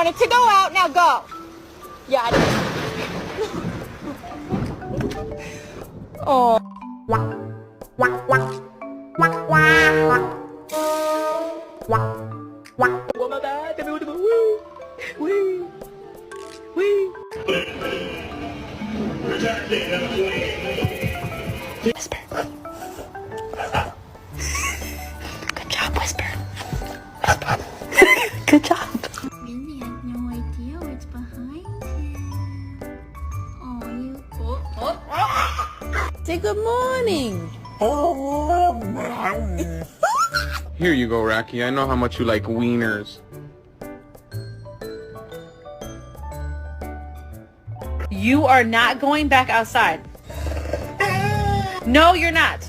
Wanted to go out, now go. Yeah, I did. Oh. Whisper. Good job, Whisper. Whisper. Good job. Really has no idea what's behind him. Oh, you. Say good morning. Here you go, Rocky. I know how much you like wieners. You are not going back outside. No, you're not.